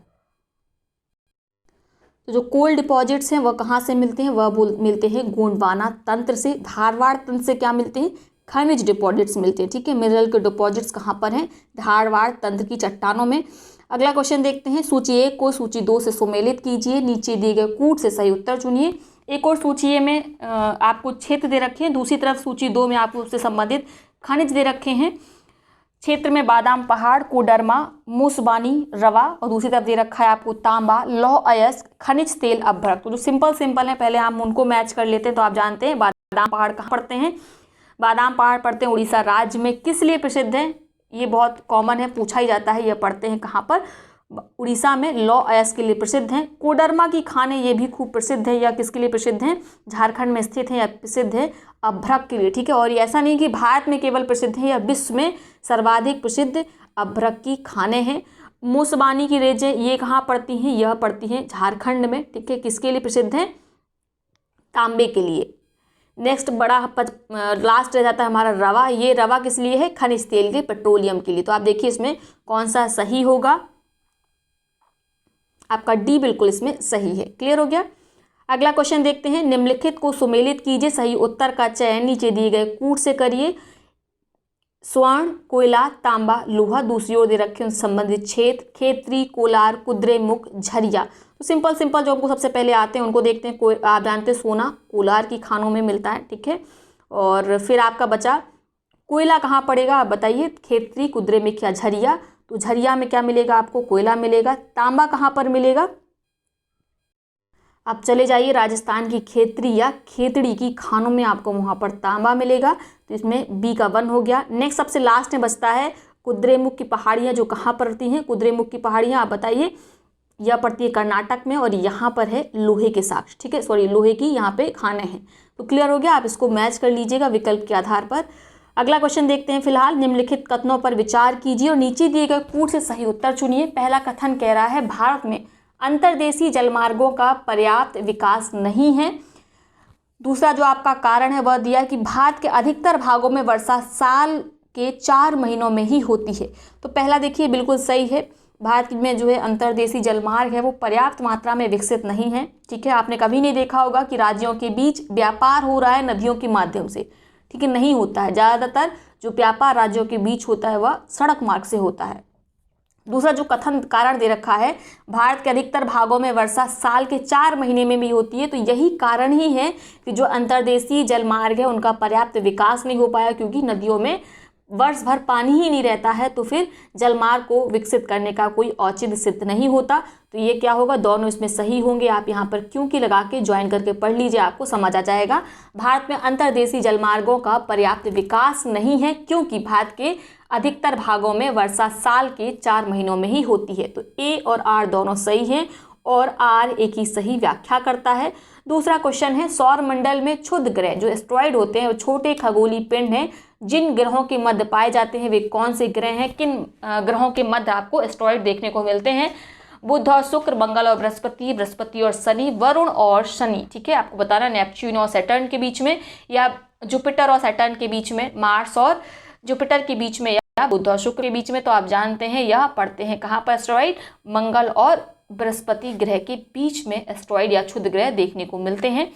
तो जो कोल डिपॉजिट्स हैं वह कहाँ से मिलते हैं, वह मिलते हैं गोंडवाना तंत्र से। धारवाड़ तंत्र से क्या मिलते हैं, खनिज डिपॉजिट्स मिलते हैं, ठीक है। मिनरल के डिपॉजिट्स कहाँ पर हैं, धारवाड़ तंत्र की चट्टानों में। अगला क्वेश्चन देखते हैं, सूची 1 को सूची 2 से सुमेलित कीजिए, नीचे दिए गए कूट से सही उत्तर चुनिए। एक और सूची ए में आपको क्षेत्र दे रखे हैं, दूसरी तरफ सूची 2 में आपको उससे संबंधित खनिज दे रखे हैं। क्षेत्र में बादाम पहाड़, कोडरमा, मूसबानी, रवा, और दूसरी तरफ दे रखा है आपको तांबा, लौह अयस्क, खनिज तेल, अभ्रक। तो जो सिंपल है पहले हम उनको मैच कर लेते हैं। तो आप जानते हैं बादाम पहाड़ कहाँ पड़ते हैं, बादाम पहाड़ पड़ते हैं उड़ीसा राज्य में। किस लिए प्रसिद्ध है, ये बहुत कॉमन है, पूछा ही जाता है, ये पड़ते हैं कहाँ पर, उड़ीसा में, लौह अयस्क के लिए प्रसिद्ध हैं। कोडरमा की खाने ये भी खूब प्रसिद्ध है, या किसके लिए प्रसिद्ध हैं, झारखंड में स्थित है, या प्रसिद्ध है अभ्रक के लिए, ठीक है। और ये ऐसा नहीं कि भारत में केवल प्रसिद्ध है, या विश्व में सर्वाधिक प्रसिद्ध अभ्रक की खाने हैं। मूसबानी की रेजें ये कहाँ पड़ती हैं, यह पड़ती हैं झारखंड में, ठीक है। किसके लिए प्रसिद्ध हैं, तांबे के लिए। नेक्स्ट बड़ा लास्ट रह जाता है हमारा रवा। ये रवा किस लिए है, खनिज तेल के, पेट्रोलियम के लिए। तो आप देखिए इसमें कौन सा सही होगा, आपका डी बिल्कुल इसमें सही है। क्लियर हो गया। अगला क्वेश्चन देखते हैं, निम्नलिखित को सुमेलित कीजिए, सही उत्तर का चयन नीचे दिए गए कूट से करिए। स्वर्ण, कोयला, तांबा, लोहा, दूसरी ओर दे रखे उनसे संबंधित क्षेत्र, खेतरी, कोलार, कुद्रेमुख, झरिया। तो सिंपल जो हमको सबसे पहले आते हैं उनको देखते हैं। आप जानते हैं सोना कोलार की खानों में मिलता है, ठीक है। और फिर आपका बचा कोयला कहाँ पड़ेगा, आप बताइए, खेतरी, कुद्रेमुख या झरिया। तो झरिया में क्या मिलेगा आपको, कोयला मिलेगा। तांबा कहाँ पर मिलेगा, आप चले जाइए राजस्थान की खेतरी या खेतड़ी की खानों में आपको वहाँ पर तांबा मिलेगा। तो इसमें बी का 1 हो गया। नेक्स्ट सबसे लास्ट में बचता है कुद्रेमुख की पहाड़ियाँ, जो कहाँ पड़ती हैं, कुद्रेमुख की पहाड़ियाँ आप बताइए, यह पड़ती है कर्नाटक में, और यहाँ पर है लोहे के साक्ष्य, ठीक है, सॉरी लोहे की यहाँ पे खाने हैं। तो क्लियर हो गया, आप इसको मैच कर लीजिएगा विकल्प के आधार पर। अगला क्वेश्चन देखते हैं, फिलहाल निम्नलिखित कथनों पर विचार कीजिए और नीचे दिए गए कूट से सही उत्तर चुनिए। पहला कथन कह रहा है भारत में अंतर्देशीय जलमार्गों का पर्याप्त विकास नहीं है। दूसरा जो आपका कारण है वह दिया कि भारत के अधिकतर भागों में वर्षा साल के 4 महीनों में ही होती है। तो पहला देखिए बिल्कुल सही है, भारत में जो है अंतर्देशीय जलमार्ग है वो पर्याप्त मात्रा में विकसित नहीं है, ठीक है। आपने कभी नहीं देखा होगा कि राज्यों के बीच व्यापार हो रहा है नदियों के माध्यम से, ठीक है, नहीं होता है। ज़्यादातर जो व्यापार राज्यों के बीच होता है वह सड़क मार्ग से होता है। दूसरा जो कथन कारण दे रखा है, भारत के अधिकतर भागों में वर्षा साल के 4 महीने में भी होती है। तो यही कारण ही है कि जो अंतर्देशीय जलमार्ग है उनका पर्याप्त विकास नहीं हो पाया, क्योंकि नदियों में वर्ष भर पानी ही नहीं रहता है, तो फिर जलमार्ग को विकसित करने का कोई औचित्य सिद्ध नहीं होता। तो ये क्या होगा, दोनों इसमें सही होंगे। आप यहाँ पर क्योंकि लगा के ज्वाइन करके पढ़ लीजिए, आपको समझ आ जाएगा। भारत में अंतर्देशीय जलमार्गों का पर्याप्त विकास नहीं है, क्योंकि भारत के अधिकतर भागों में वर्षा साल के 4 महीनों में ही होती है। तो ए और आर दोनों सही हैं, और आर एक ही सही व्याख्या करता है। दूसरा क्वेश्चन है, सौर मंडल में क्षुद्र ग्रह जो एस्ट्रॉइड होते हैं वो छोटे खगोलीय पिंड हैं, जिन ग्रहों के मध्य पाए जाते हैं वे कौन से ग्रह हैं, किन ग्रहों के मध्य आपको एस्ट्रॉइड देखने को मिलते हैं। बुध और शुक्र, मंगल और बृहस्पति, बृहस्पति और शनि, वरुण और शनि, ठीक है। आपको बताना नेपच्यून और सैटर्न के बीच में, या जुपिटर और सैटर्न के बीच में, मार्स और जुपिटर के बीच में, या बुध और शुक्र के बीच में। तो आप जानते हैं यह पड़ते हैं कहाँ पर एस्ट्रॉइड, मंगल और बृहस्पति ग्रह के बीच में एस्ट्रॉइड या क्षुद्र ग्रह देखने को मिलते हैं।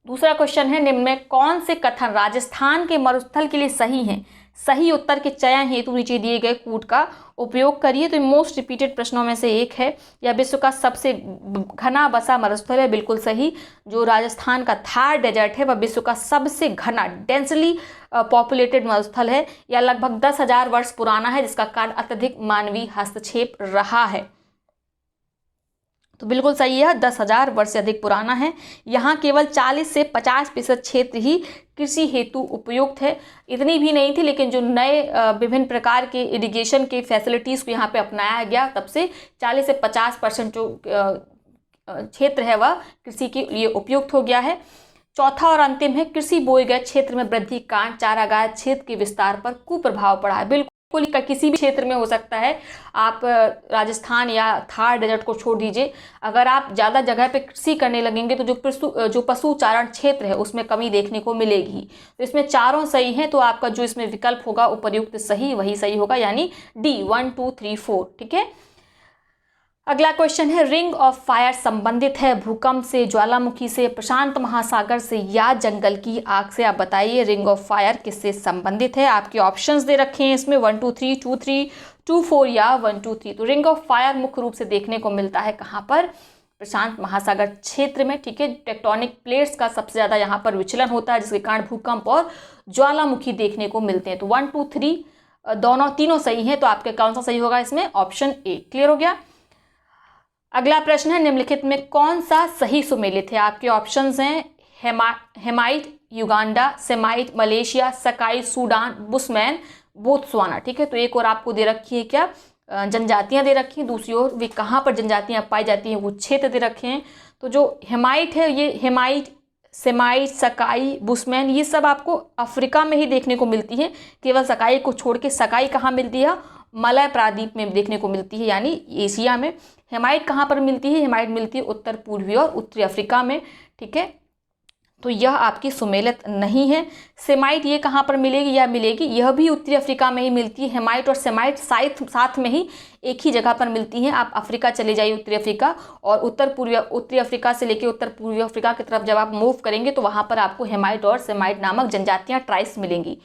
दूसरा क्वेश्चन है, निम्न में कौन से कथन राजस्थान के मरुस्थल के लिए सही हैं। सही उत्तर के चयन हेतु नीचे दिए गए कूट का उपयोग करिए। तो मोस्ट रिपीटेड प्रश्नों में से एक है, यह विश्व का सबसे घना बसा मरुस्थल है, बिल्कुल सही। जो राजस्थान का थार डेजर्ट है वह विश्व का सबसे घना डेंसली पॉपुलेटेड मरुस्थल है। यह लगभग 10,000 वर्ष पुराना है, जिसका कारण अत्यधिक मानवीय हस्तक्षेप रहा है। तो बिल्कुल सही है, 10,000 वर्ष से अधिक पुराना है। यहाँ केवल 40 से 50% क्षेत्र ही कृषि हेतु उपयुक्त है। इतनी भी नहीं थी, लेकिन जो नए विभिन्न प्रकार के इरिगेशन के फैसिलिटीज़ को यहाँ पे अपनाया गया, तब से 40 से 50% जो क्षेत्र है वह कृषि के लिए उपयुक्त हो गया है। चौथा और अंतिम है, कृषि बोए गए क्षेत्र में वृद्धि कारण चारागाह क्षेत्र के विस्तार पर कुप्रभाव पड़ा है। बिल्कुल किसी भी क्षेत्र में हो सकता है। आप राजस्थान या थार डेजर्ट को छोड़ दीजिए, अगर आप ज़्यादा जगह पे कृषि करने लगेंगे तो जो पशु चारण क्षेत्र है उसमें कमी देखने को मिलेगी। तो इसमें चारों सही हैं, तो आपका जो इसमें विकल्प होगा उपर्युक्त सही वही सही होगा, यानी डी 1 2 3 4। ठीक है, अगला क्वेश्चन है रिंग ऑफ फायर संबंधित है भूकंप से, ज्वालामुखी से, प्रशांत महासागर से या जंगल की आग से। आप बताइए रिंग ऑफ फायर किससे संबंधित है। आपके ऑप्शंस दे रखे हैं इसमें 1 2 3 2 3 2 4 या 1 2 3। तो रिंग ऑफ फायर मुख्य रूप से देखने को मिलता है कहाँ पर, प्रशांत महासागर क्षेत्र में। ठीक है, टेक्टोनिक प्लेट्स का सबसे ज़्यादा यहाँ पर विचलन होता है जिसके कारण भूकंप और ज्वालामुखी देखने को मिलते हैं। तो 1 2 3 तीनों सही हैं, तो आपके कौन सा सही होगा इसमें, ऑप्शन ए। क्लियर हो गया। अगला प्रश्न है निम्नलिखित में कौन सा सही सुमेलित है। आपके ऑप्शंस हैं हेमाइट युगांडा, सेमाइट मलेशिया, सकाई सूडान, बुशमैन बोत्सवाना। ठीक है, तो एक और आपको दे रखी है क्या, जनजातियां दे रखी हैं, दूसरी ओर वे कहाँ पर जनजातियां पाई जाती हैं वो क्षेत्र दे रखे हैं। तो जो हेमाइट है, ये हेमाइट, सेमाइट, सकाई, बुशमैन, ये सब आपको अफ्रीका में ही देखने को मिलती है। केवल सकाई को छोड़ के, सकाई कहाँ मिलती है, मलय प्रायद्वीप में देखने को मिलती है, यानी एशिया में। हेमाइट कहाँ पर मिलती है, हेमाइट मिलती है उत्तर पूर्वी और उत्तरी अफ्रीका में। ठीक है, तो यह आपकी सुमेलित नहीं है। सेमाइट ये कहाँ पर मिलेगी, यह मिलेगी, यह भी उत्तरी अफ्रीका में ही मिलती है। हेमाइट और सेमाइट साथ में ही एक ही जगह पर मिलती हैं। आप अफ्रीका चले जाइए, उत्तरी अफ्रीका, और उत्तरी अफ्रीका से लेकर उत्तर पूर्वी अफ्रीका की तरफ जब आप मूव करेंगे तो वहाँ पर आपको हेमाइट और सेमाइट नामक जनजातियाँ, ट्राइब्स मिलेंगी।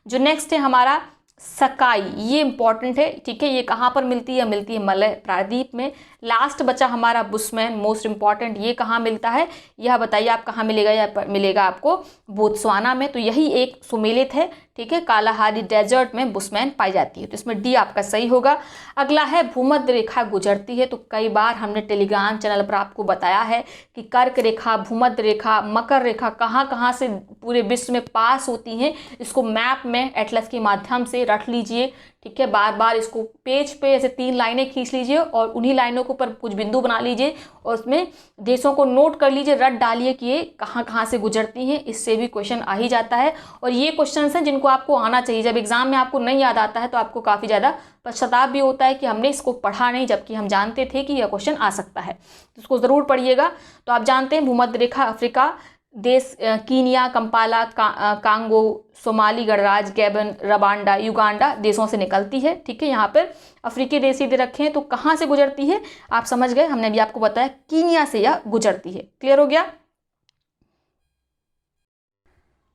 जो नेक्स्ट है हमारा सकाई, ये इंपॉर्टेंट है। ठीक है, ये कहाँ पर मिलती है, मिलती है मलय प्रायद्वीप में। लास्ट बचा हमारा बुशमैन, मोस्ट इंपॉर्टेंट, ये कहाँ मिलता है, यह बताइए आप कहाँ मिलेगा, या मिलेगा आपको बोत्सवाना में। तो यही एक सुमेलित है। ठीक है, कालाहारी डेजर्ट में बुशमैन पाई जाती है, तो इसमें डी आपका सही होगा। अगला है भूमध्य रेखा गुजरती है। तो कई बार हमने टेलीग्राम चैनल पर आपको बताया है कि कर्क रेखा, भूमध्य रेखा, मकर रेखा कहाँ कहाँ से पूरे विश्व में पास होती हैं। इसको मैप में एटलस के माध्यम से रख लीजिए। ठीक है, बार बार इसको पेज पे ऐसे 3 लाइनें खींच लीजिए और उन्हीं लाइनों के ऊपर कुछ बिंदु बना लीजिए और उसमें देशों को नोट कर लीजिए, रट डालिए कि ये कहाँ कहाँ से गुजरती हैं। इससे भी क्वेश्चन आ ही जाता है, और ये क्वेश्चन हैं जिनको आपको आना चाहिए। जब एग्जाम में आपको नहीं याद आता है तो आपको काफ़ी ज़्यादा पश्चाताप भी होता है कि हमने इसको पढ़ा नहीं, जबकि हम जानते थे कि यह क्वेश्चन आ सकता है। तो इसको ज़रूर पढ़िएगा। तो आप जानते हैं भूमध्य रेखा अफ्रीका देश, कीनिया, कंपाला, कांगो, सोमाली गणराज्य, गैबन, रवांडा, युगांडा देशों से निकलती है। ठीक है, यहाँ पर अफ्रीकी देश ही दे रखे हैं। तो कहाँ से गुजरती है आप समझ गए, हमने भी आपको बताया कीनिया से यह गुजरती है। क्लियर हो गया।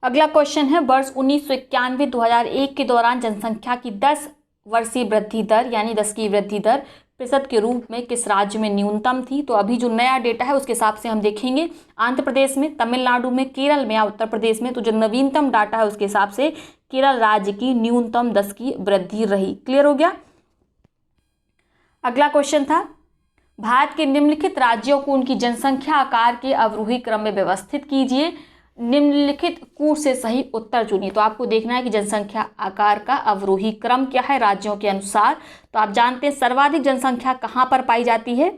अगला क्वेश्चन है वर्ष 1991-2001 के दौरान जनसंख्या की 10 वर्षीय वृद्धि दर, यानी 10 की वृद्धि दर प्रतिशत के रूप में किस राज्य में न्यूनतम थी। तो अभी जो नया डेटा है उसके हिसाब से हम देखेंगे आंध्र प्रदेश में, तमिलनाडु में, केरल में या उत्तर प्रदेश में। तो जो नवीनतम डाटा है उसके हिसाब से केरल राज्य की न्यूनतम 10 की वृद्धि रही। क्लियर हो गया। अगला क्वेश्चन था भारत के निम्नलिखित राज्यों को उनकी जनसंख्या आकार के अवरोही क्रम में व्यवस्थित कीजिए। निम्नलिखित कूट से सही उत्तर चुनिए। तो आपको देखना है कि जनसंख्या आकार का अवरोही क्रम क्या है राज्यों के अनुसार। तो आप जानते हैं सर्वाधिक जनसंख्या कहाँ पर पाई जाती है,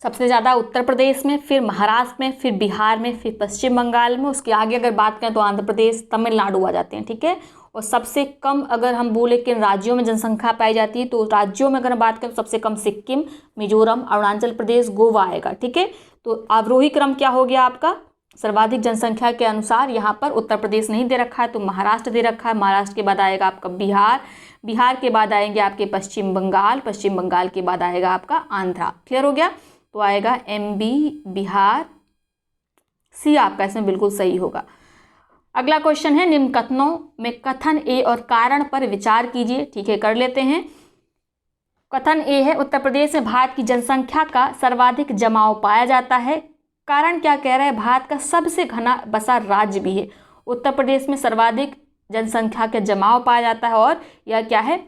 सबसे ज़्यादा उत्तर प्रदेश में, फिर महाराष्ट्र में, फिर बिहार में, फिर पश्चिम बंगाल में। उसके आगे अगर बात करें तो आंध्र प्रदेश, तमिलनाडु आ जाते हैं। ठीक है, और सबसे कम अगर हम बोले किन राज्यों में जनसंख्या पाई जाती है, तो राज्यों में अगर बात करें तो सबसे कम सिक्किम, मिजोरम, अरुणाचल प्रदेश, गोवा आएगा। ठीक है, तो अवरोही क्रम क्या हो गया आपका, सर्वाधिक जनसंख्या के अनुसार यहाँ पर उत्तर प्रदेश नहीं दे रखा है तो महाराष्ट्र दे रखा है। महाराष्ट्र के बाद आएगा आपका बिहार, बिहार के बाद आएंगे आपके पश्चिम बंगाल, पश्चिम बंगाल के बाद आएगा आपका आंध्रा। क्लियर हो गया। तो आएगा एमपी, बिहार, सी आपका इसमें बिल्कुल सही होगा। अगला क्वेश्चन है निम्न कथनों में कथन ए और कारण पर विचार कीजिए। ठीक है, कर लेते हैं। कथन ए है उत्तर प्रदेश में भारत की जनसंख्या का सर्वाधिक जमाव पाया जाता है। कारण क्या कह रहा है, भारत का सबसे घना बसा राज्य भी है। उत्तर प्रदेश में सर्वाधिक जनसंख्या का जमाव पाया जाता है और यह क्या है,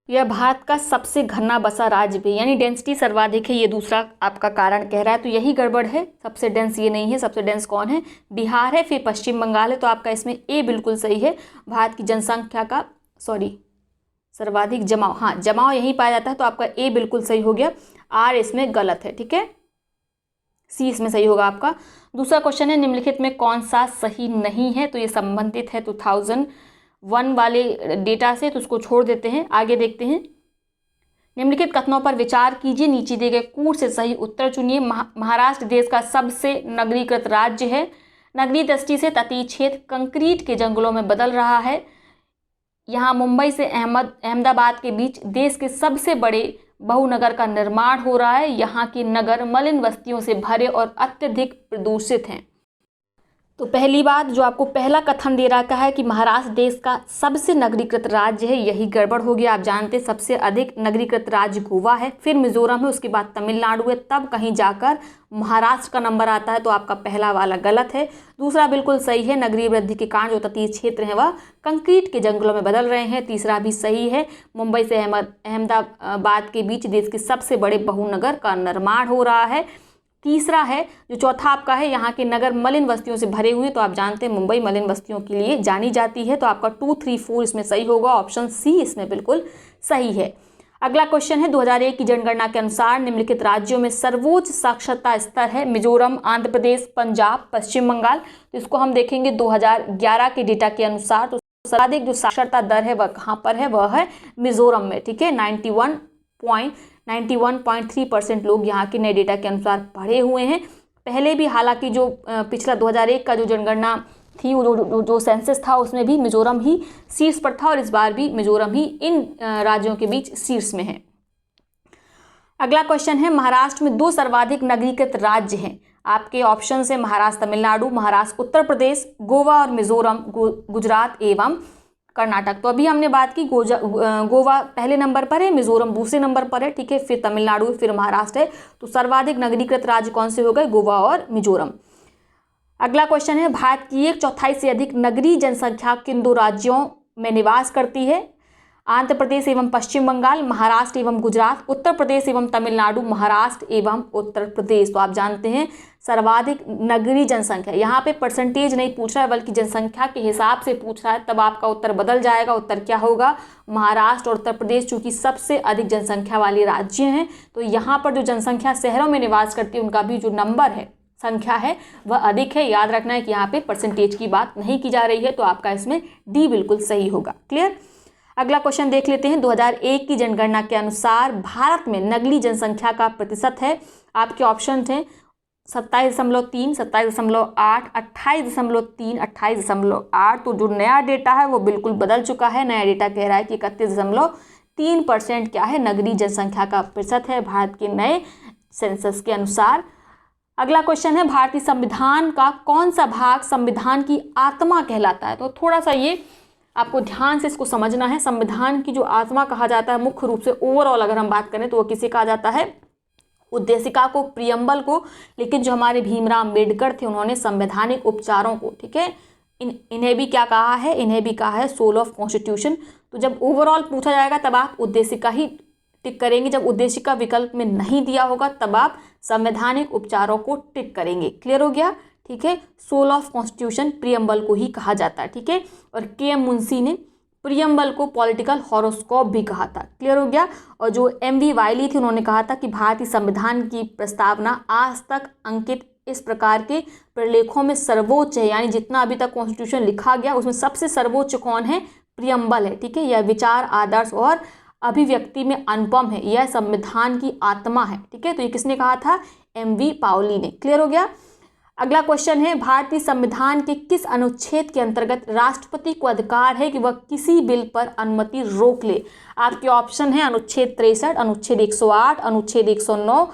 यह भारत का सबसे घना बसा राज्य भी, यानी डेंसिटी सर्वाधिक है। ये दूसरा आपका कारण कह रहा है, तो यही गड़बड़ है। सबसे डेंस ये नहीं है, सबसे डेंस कौन है, बिहार है, फिर पश्चिम बंगाल है। तो आपका इसमें ए बिल्कुल सही है। भारत की जनसंख्या का सर्वाधिक जमाव, हाँ जमाव यही पाया जाता है, तो आपका ए बिल्कुल सही हो गया। आर इसमें गलत है। ठीक है, सी इसमें सही होगा आपका। दूसरा क्वेश्चन है निम्नलिखित में कौन सा सही नहीं है। तो ये संबंधित है 1 वाले डेटा से, तो उसको छोड़ देते हैं। आगे देखते हैं। निम्नलिखित कथनों पर विचार कीजिए, नीचे दिए गए कूट से सही उत्तर चुनिए। महाराष्ट्र देश का सबसे नगरीकृत राज्य है। नगरीय दृष्टि से तटीय क्षेत्र कंक्रीट के जंगलों में बदल रहा है। यहाँ मुंबई से अहमदाबाद के बीच देश के सबसे बड़े बहुनगर का निर्माण हो रहा है। यहाँ के नगर मलिन बस्तियों से भरे और अत्यधिक प्रदूषित हैं। तो पहली बात, जो आपको पहला कथन दे रखा है कि महाराष्ट्र देश का सबसे नगरीकृत राज्य है, यही गड़बड़ हो गया। आप जानते हैं सबसे अधिक नगरीकृत राज्य गोवा है, फिर मिजोरम है, उसके बाद तमिलनाडु है, तब कहीं जाकर महाराष्ट्र का नंबर आता है। तो आपका पहला वाला गलत है। दूसरा बिल्कुल सही है, नगरीय वृद्धि के कारण जो तटीय क्षेत्र हैं वह कंक्रीट के जंगलों में बदल रहे हैं। तीसरा भी सही है, मुंबई से अहमदाबाद के बीच देश के सबसे बड़े बहुनगर का निर्माण हो रहा है। तीसरा है, जो चौथा आपका है, यहाँ के नगर मलिन बस्तियों से भरे हुए। तो आप जानते हैं मुंबई मलिन बस्तियों के लिए जानी जाती है। तो आपका 2, 3, 4 इसमें सही होगा। ऑप्शन सी इसमें बिल्कुल सही है। अगला क्वेश्चन है, 2001 की जनगणना के अनुसार निम्नलिखित राज्यों में सर्वोच्च साक्षरता स्तर है। मिजोरम, आंध्र प्रदेश, पंजाब, पश्चिम बंगाल। तो इसको हम देखेंगे 2011 के डेटा के अनुसार। तो सर्वाधिक जो साक्षरता दर है वह कहाँ पर है, वह है मिजोरम में। ठीक है, 91.3% लोग यहाँ के नए डेटा के अनुसार पढ़े हुए हैं। पहले भी हालांकि जो पिछला 2001 का जो जनगणना थी, जो सेंसस था, उसमें भी मिजोरम ही शीर्ष पर था और इस बार भी मिजोरम ही इन राज्यों के बीच शीर्ष में है। अगला क्वेश्चन है, महाराष्ट्र में 2 सर्वाधिक नगरीकृत राज्य हैं। आपके ऑप्शन है महाराष्ट्र तमिलनाडु, महाराष्ट्र उत्तर प्रदेश, गोवा और मिजोरम गुजरात एवं कर्नाटक। तो अभी हमने बात की गोवा पहले नंबर पर है, मिजोरम दूसरे नंबर पर है। ठीक है, फिर तमिलनाडु, फिर महाराष्ट्र है। तो सर्वाधिक नगरीकृत राज्य कौन से हो गए, गोवा और मिजोरम। अगला क्वेश्चन है, भारत की 1/4 से अधिक नगरीय जनसंख्या किन 2 राज्यों में निवास करती है। आंध्र प्रदेश एवं पश्चिम बंगाल, महाराष्ट्र एवं गुजरात, उत्तर प्रदेश एवं तमिलनाडु, महाराष्ट्र एवं उत्तर प्रदेश। तो आप जानते हैं सर्वाधिक नगरीय जनसंख्या, यहाँ पे परसेंटेज नहीं पूछ रहा है बल्कि जनसंख्या के हिसाब से पूछ रहा है, तब आपका उत्तर बदल जाएगा। उत्तर क्या होगा, महाराष्ट्र और उत्तर प्रदेश, चूंकि सबसे अधिक जनसंख्या वाले राज्य हैं। तो यहाँ पर जो जनसंख्या शहरों में निवास करती है उनका भी जो नंबर है, संख्या है, वह अधिक है। याद रखना है कि यहाँ पे परसेंटेज की बात नहीं की जा रही है। तो आपका इसमें डी बिल्कुल सही होगा। क्लियर। अगला क्वेश्चन देख लेते हैं। 2001 की जनगणना के अनुसार भारत में नगरीय जनसंख्या का प्रतिशत है। आपके ऑप्शन थे 27.3, 27.8, 28.3, 28.8। तो जो नया डेटा है वो बिल्कुल बदल चुका है। नया डेटा कह रहा है कि 31.3% क्या है, नगरीय जनसंख्या का प्रतिशत है भारत के नए सेंसस के अनुसार। अगला क्वेश्चन है, भारतीय संविधान का कौन सा भाग संविधान की आत्मा कहलाता है। तो थोड़ा सा ये आपको ध्यान से इसको समझना है। संविधान की जो आत्मा कहा जाता है, मुख्य रूप से ओवरऑल अगर हम बात करें तो वो किसे कहा जाता है, उद्देशिका को, प्रियम्बल को। लेकिन जो हमारे भीमराव अम्बेडकर थे उन्होंने संवैधानिक उपचारों को, ठीक है, इन्हें भी क्या कहा है, इन्हें भी कहा है सोल ऑफ कॉन्स्टिट्यूशन। तो जब ओवरऑल पूछा जाएगा तब आप उद्देशिका ही टिक करेंगे। जब उद्देशिका विकल्प में नहीं दिया होगा तब आप संवैधानिक उपचारों को टिक करेंगे। क्लियर हो गया। ठीक है, सोल ऑफ कॉन्स्टिट्यूशन प्रियम्बल को ही कहा जाता है। ठीक है, और के.एम. मुंशी ने प्रियम्बल को पॉलिटिकल हॉरोस्कोप भी कहा था। क्लियर हो गया। और जो एम.वी. वाइली थे उन्होंने कहा था कि भारतीय संविधान की प्रस्तावना आज तक अंकित इस प्रकार के प्रलेखों में सर्वोच्च है, यानी जितना अभी तक कॉन्स्टिट्यूशन लिखा गया उसमें सबसे सर्वोच्च कौन है, प्रियम्बल है। ठीक है, यह विचार, आदर्श और अभिव्यक्ति में अनुपम है, यह संविधान की आत्मा है। ठीक है, तो ये किसने कहा था, एम.वी. पाउली ने। क्लियर हो गया। अगला क्वेश्चन है, भारतीय संविधान के किस अनुच्छेद के अंतर्गत राष्ट्रपति को अधिकार है कि वह किसी बिल पर अनुमति रोक ले। आपके ऑप्शन है अनुच्छेद 63, अनुच्छेद 108, अनुच्छेद 109,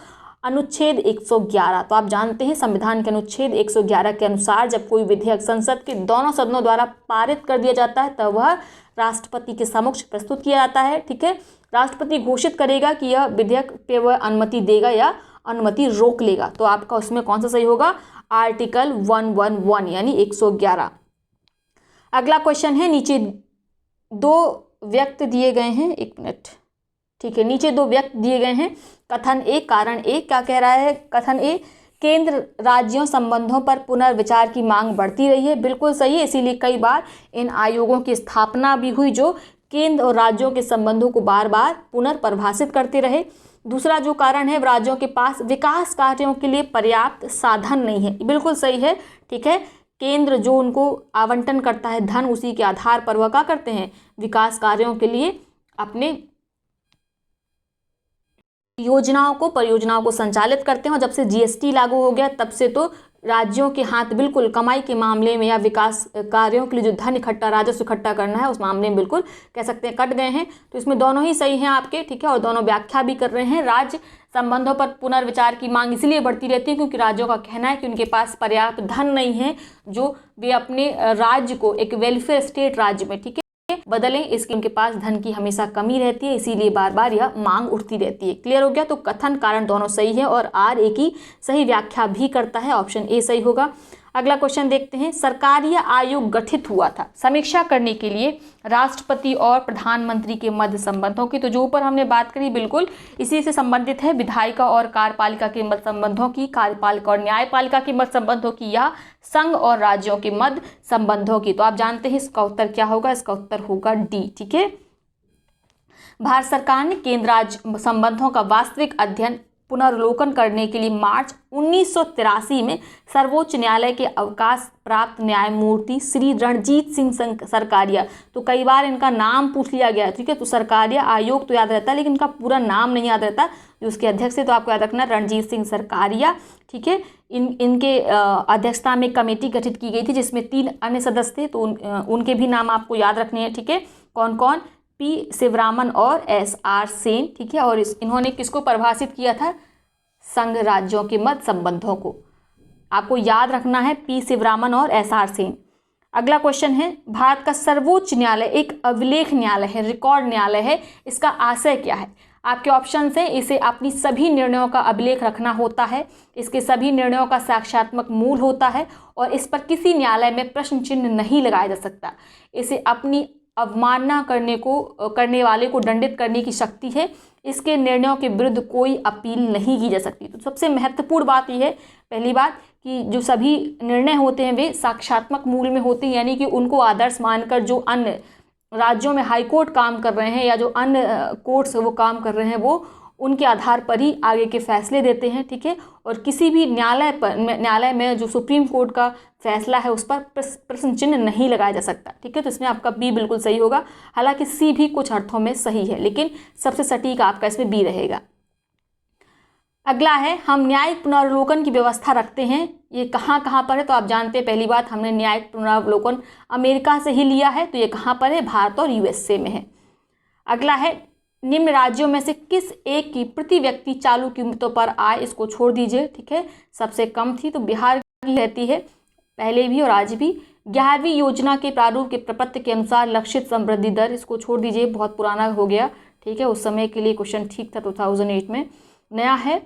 अनुच्छेद 111। तो आप जानते हैं संविधान के अनुच्छेद 111 के अनुसार जब कोई विधेयक संसद के दोनों सदनों द्वारा पारित कर दिया जाता है तब वह राष्ट्रपति के समक्ष प्रस्तुत किया जाता है। ठीक है, राष्ट्रपति घोषित करेगा कि यह विधेयक पे वह अनुमति देगा या अनुमति रोक लेगा। तो आपका उसमें कौन सा सही होगा, आर्टिकल 111 यानी 111। अगला क्वेश्चन है, नीचे 2 व्यक्त दिए गए हैं, एक मिनट। ठीक है, नीचे 2 व्यक्त दिए गए हैं। कथन ए, कारण ए क्या कह रहा है, कथन ए, केंद्र राज्यों संबंधों पर पुनर्विचार की मांग बढ़ती रही है। बिल्कुल सही है, इसीलिए कई बार इन आयोगों की स्थापना भी हुई जो केंद्र और राज्यों के संबंधों को बार बार पुनर्परिभाषित करते रहे। दूसरा जो कारण है, राज्यों के पास विकास कार्यों के लिए पर्याप्त साधन नहीं है। बिल्कुल सही है। ठीक है, केंद्र जो उनको आवंटन करता है धन, उसी के आधार पर वह क्या करते हैं, विकास कार्यों के लिए अपने परियोजनाओं को संचालित करते हैं। और जब से जीएसटी लागू हो गया तब से तो राज्यों के हाथ बिल्कुल कमाई के मामले में या विकास कार्यों के लिए जो धन इकट्ठा, राजस्व इकट्ठा करना है, उस मामले में बिल्कुल कह सकते हैं कट गए हैं। तो इसमें दोनों ही सही हैं आपके, ठीक है, और दोनों व्याख्या भी कर रहे हैं। राज्य संबंधों पर पुनर्विचार की मांग इसलिए बढ़ती रहती है क्योंकि राज्यों का कहना है कि उनके पास पर्याप्त धन नहीं है जो वे अपने राज्य को एक वेलफेयर स्टेट राज्य में, ठीक है, बदलें। इसके उनके पास धन की हमेशा कमी रहती है, इसीलिए बार बार यह मांग उठती रहती है। क्लियर हो गया? तो कथन कारण दोनों सही है और आर ए की सही व्याख्या भी करता है, ऑप्शन ए सही होगा। अगला क्वेश्चन देखते हैं। सरकारीय आयोग गठित हुआ था समीक्षा करने के लिए राष्ट्रपति और प्रधानमंत्री के मध्य संबंधों की। तो जो ऊपर हमने बात करी बिल्कुल इसी से संबंधित है, विधायिका और कार्यपालिका के मध्य संबंधों की, कार्यपालिका और न्यायपालिका के मध्य संबंधों की, या संघ और राज्यों के मध्य संबंधों की। तो आप जानते हैं इसका उत्तर क्या होगा, इसका उत्तर होगा डी, ठीक है। भारत सरकार ने केंद्र राज्य संबंधों का वास्तविक अध्ययन पुनर्लोकन करने के लिए मार्च 1983 में सर्वोच्च न्यायालय के अवकाश प्राप्त न्यायमूर्ति श्री रणजीत सिंह सरकारिया, तो कई बार इनका नाम पूछ लिया गया है, ठीक है, तो सरकारिया आयोग तो याद रहता है लेकिन इनका पूरा नाम नहीं याद रहता, जो उसके अध्यक्ष है तो आपको याद रखना रणजीत सिंह सरकारिया, ठीक है। इनके अध्यक्षता में कमेटी गठित की गई थी जिसमें 3 अन्य सदस्य थे, तो उनके भी नाम आपको याद रखने हैं, ठीक है। कौन कौन? पी शिवरामन और SR सेन, ठीक है। और इन्होंने किसको परिभाषित किया था? संघ राज्यों के मध्य संबंधों को। आपको याद रखना है पी शिवरामन और SR सेन। अगला क्वेश्चन है, भारत का सर्वोच्च न्यायालय एक अभिलेख न्यायालय है, रिकॉर्ड न्यायालय है, इसका आशय क्या है? आपके ऑप्शंस हैं, इसे अपनी सभी निर्णयों का अभिलेख रखना होता है, इसके सभी निर्णयों का साक्ष्यात्मक मूल होता है और इस पर किसी न्यायालय में प्रश्न चिन्ह नहीं लगाया जा सकता, इसे अपनी अवमानना करने वाले को दंडित करने की शक्ति है, इसके निर्णयों के विरुद्ध कोई अपील नहीं की जा सकती। तो सबसे महत्वपूर्ण बात यह है, पहली बात, कि जो सभी निर्णय होते हैं वे साक्ष्यात्मक मूल में होते हैं, यानी कि उनको आदर्श मानकर जो अन्य राज्यों में हाई कोर्ट काम कर रहे हैं या जो अन्य कोर्ट्स वो काम कर रहे हैं वो उनके आधार पर ही आगे के फैसले देते हैं, ठीक है। और किसी भी न्यायालय में जो सुप्रीम कोर्ट का फैसला है उस पर प्रश्न चिन्ह नहीं लगाया जा सकता, ठीक है। तो इसमें आपका बी बिल्कुल सही होगा, हालांकि सी भी कुछ अर्थों में सही है लेकिन सबसे सटीक आपका इसमें बी रहेगा। अगला है, हम न्यायिक पुनर्लोकन की व्यवस्था रखते हैं, ये कहाँ कहाँ पर है? तो आप जानते हैं पहली बात, हमने न्यायिक पुनर्लोकन अमेरिका से ही लिया है, तो ये कहाँ पर है? भारत और USA में है। अगला है, निम्न राज्यों में से किस एक की प्रति व्यक्ति चालू कीमतों पर आय, इसको छोड़ दीजिए, ठीक है, सबसे कम थी, तो बिहार की रहती है पहले भी और आज भी। 11वीं योजना के प्रारूप के प्रपत्र के अनुसार लक्षित समृद्धि दर, इसको छोड़ दीजिए, बहुत पुराना हो गया, ठीक है, उस समय के लिए क्वेश्चन ठीक था 2008 में। नया है,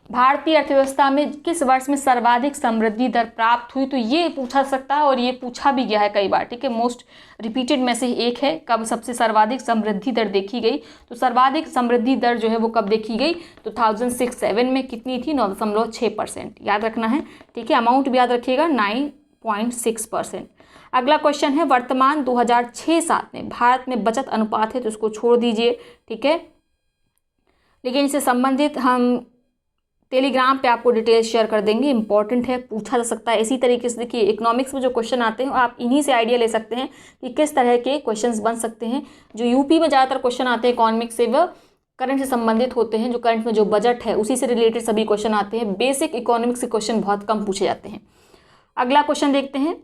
भारतीय अर्थव्यवस्था में किस वर्ष में सर्वाधिक समृद्धि दर प्राप्त हुई? तो ये पूछा सकता है और ये पूछा भी गया है कई बार, ठीक है, मोस्ट रिपीटेड में से एक है, कब सबसे सर्वाधिक समृद्धि दर देखी गई? तो सर्वाधिक समृद्धि दर जो है वो कब देखी गई? 2006-07 में कितनी थी? 9.6%, याद रखना है, ठीक है, अमाउंट भी याद रखिएगा, 9.6%। अगला क्वेश्चन है, वर्तमान 2006-07 में भारत में बचत अनुपात है, तो इसको छोड़ दीजिए, ठीक है, लेकिन इससे संबंधित हम टेलीग्राम पे आपको डिटेल्स शेयर कर देंगे, इंपॉर्टेंट है, पूछा जा सकता है। इसी तरीके से देखिए इकोनॉमिक्स में जो क्वेश्चन आते हैं आप इन्हीं से आइडिया ले सकते हैं कि किस तरह के क्वेश्चंस बन सकते हैं। जो यूपी में ज़्यादातर क्वेश्चन आते हैं इकोनॉमिक्स से वह करंट से संबंधित होते हैं, जो करंट में जो बजट है उसी से रिलेटेड सभी क्वेश्चन आते हैं, बेसिक इकोनॉमिक्स के क्वेश्चन बहुत कम पूछे जाते हैं। अगला क्वेश्चन देखते हैं,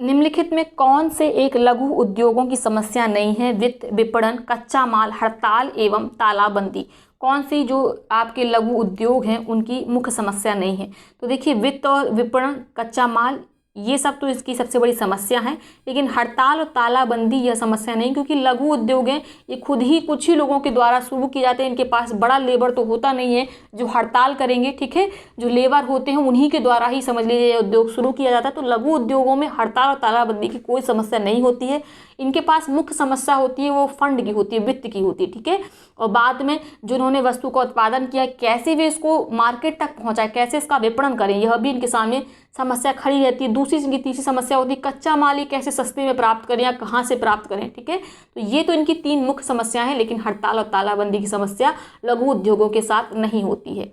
निम्नलिखित में कौन से एक लघु उद्योगों की समस्या नहीं है? वित्त, विपणन, कच्चा माल, हड़ताल एवं तालाबंदी। कौन सी जो आपके लघु उद्योग हैं उनकी मुख्य समस्या नहीं है? तो देखिए वित्त और विपणन, कच्चा माल, ये सब तो इसकी सबसे बड़ी समस्या है, लेकिन हड़ताल और तालाबंदी यह समस्या नहीं, क्योंकि लघु उद्योग हैं ये खुद ही कुछ ही लोगों के द्वारा शुरू किए जाते हैं, इनके पास बड़ा लेबर तो होता नहीं है जो हड़ताल करेंगे, ठीक है, जो लेबर होते हैं उन्हीं के द्वारा ही समझ लीजिए उद्योग शुरू किया जाता है। तो लघु उद्योगों में हड़ताल और तालाबंदी की कोई समस्या नहीं होती है, इनके पास मुख्य समस्या होती है वो फंड की होती है, वित्त की होती है, ठीक है। और बाद में जो उन्होंने वस्तु का उत्पादन किया, कैसे वे इसको मार्केट तक पहुंचाए, कैसे इसका विपणन करें, यह भी इनके सामने समस्या खड़ी रहती है। दूसरी इनकी तीसरी समस्या होती है कच्चा माल ही कैसे सस्ते में प्राप्त करें या कहाँ से प्राप्त करें, ठीक है। तो ये तो इनकी 3 मुख्य समस्या हैं, लेकिन हड़ताल और तालाबंदी की समस्या लघु उद्योगों के साथ नहीं होती है।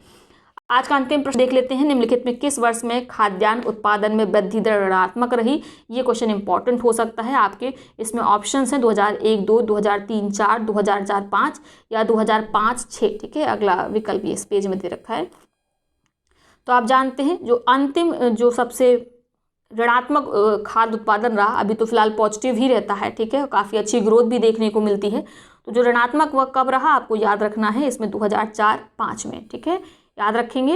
आज का अंतिम प्रश्न देख लेते हैं। निम्नलिखित में किस वर्ष में खाद्यान्न उत्पादन में वृद्धि दर ऋणात्मक रही? ये क्वेश्चन इंपॉर्टेंट हो सकता है आपके। इसमें ऑप्शंस हैं 2001-2, 2003-4, 2004-5 या 2005-6, ठीक है। अगला विकल्प ये इस पेज में दे रखा है। तो आप जानते हैं जो अंतिम जो सबसे ऋणात्मक खाद्य उत्पादन रहा, अभी तो फिलहाल पॉजिटिव ही रहता है, ठीक है। काफ़ी अच्छी ग्रोथ भी देखने को मिलती है। तो जो ऋणात्मक वह कब रहा आपको याद रखना है, इसमें 2004-5 में, ठीक है, याद रखेंगे।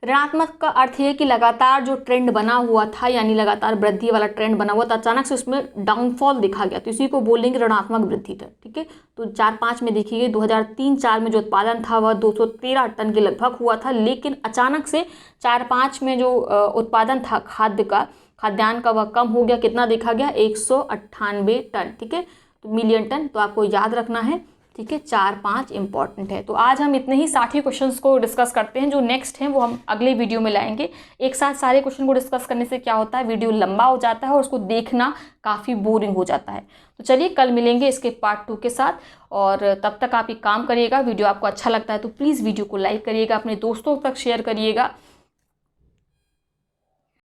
ऋणात्मक का अर्थ है कि लगातार जो ट्रेंड बना हुआ था, यानी लगातार वृद्धि वाला ट्रेंड बना हुआ था, अचानक से उसमें डाउनफॉल दिखा गया, तो इसी को बोलेंगे ऋणात्मक वृद्धि दर, ठीक है। तो 4-5 में देखिए 2003-4 में जो उत्पादन था वह 213 टन के लगभग हुआ था, लेकिन अचानक से 4-5 में जो उत्पादन था खाद्यान्न का वह कम हो गया। कितना देखा गया? 198 टन, ठीक है, तो मिलियन टन। तो आपको याद रखना है, ठीक है। 4-5 इंपॉर्टेंट है। तो आज हम इतने ही 60 क्वेश्चंस को डिस्कस करते हैं। जो नेक्स्ट हैं वो हम अगले वीडियो में लाएंगे। एक साथ सारे क्वेश्चन को डिस्कस करने से क्या होता है, वीडियो लंबा हो जाता है और उसको देखना काफ़ी बोरिंग हो जाता है। तो चलिए कल मिलेंगे इसके पार्ट 2 के साथ, और तब तक आप एक काम करिएगा, वीडियो आपको अच्छा लगता है तो प्लीज़ वीडियो को लाइक करिएगा, अपने दोस्तों तक शेयर करिएगा।